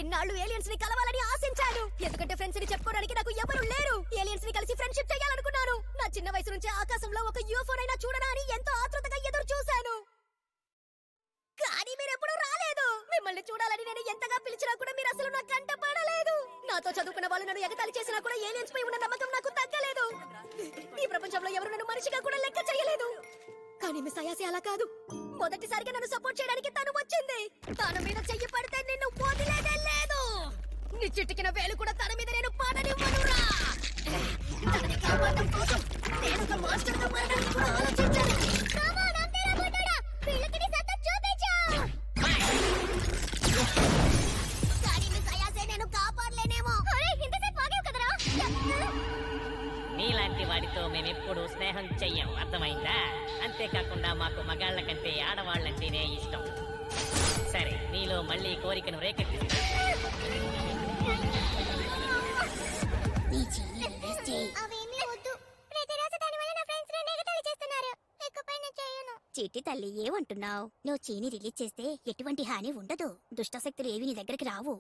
ఇన్నాళ్ళు ఏలియన్స్ ని కలవాలని ఆశించాను. ఎందుకంటే ఫ్రెండ్స్ ని చెప్పుకోవడానికి నాకు ఎవరు లేరు. ఏలియన్స్ ని కలిసి ఫ్రెండ్షిప్ చేయాలనుకున్నాను. నా చిన్న వయసు నుంచి ఆకాశంలో ఒక యూఎఫ్ఓనైనా చూడనా అని ఎంతో ఆతృతగా ఎదురు చూశాను. కానీ మీరెప్పుడు రాలేదు. మిమ్మల్ని చూడాలని నేను ఎంతగా పిలిచినా కూడా మీరు అసలు నా కంట పడలేదు. నాతో చదువుకున్న వాళ్ళు నన్ను ఎగతాళి చేసినా కూడా ఏలియన్స్ పై ఉన్న నమ్మకం నాకు తగ్గలేదు. ఈ ప్రపంచంలో ఎవరు నన్ను మనిషిగా కూడా లెక్క చేయలేదు. కానీ మిస్ అయాసి అలా కాదు. మొదటిసారిగా నన్ను సపోర్ట్ చేయడానికి తను వచ్చింది. తన మీద చెయ్యి పడితే నిన్ను వదిలేదే లేదు. నీ చిటికిన వేలు కూడా తన మీద నేను పడనివ్వనురా. తనని కాపాడడం కోసం నేను ఒక మాస్టర్గా మారడానికి కూడా ఆలోచించాను. కానీ మిస్ అయాసి నేను కాపాడలేనేమో. నీలాంటి వాడితో మేమెప్పుడు స్నేహం చెయ్యం, అర్థమైందా? అంతేకాకుండా మాకు మగాళ్ళ కంటే ఆడవాళ్ళంటేనే ఇష్టం. సరే, నీలో మళ్ళీ కోరికను రేకెత్తిస్తా. చిట్టి తల్లి, ఏమంటున్నావు? నువ్వు చీని రిలీజ్ చేస్తే ఎటువంటి హాని ఉండదు. దుష్టశక్తులు ఏవి నీ దగ్గరికి రావు.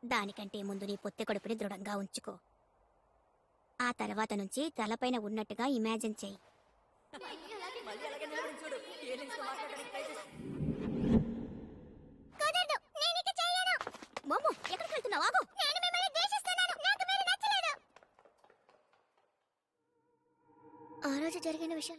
దానికంటే ముందు నీ పొత్తె కడుపుని దృఢంగా ఉంచుకో. ఆ తర్వాత నుంచి తలపైన ఉన్నట్టుగా ఇమాజిన్ చెయ్యి.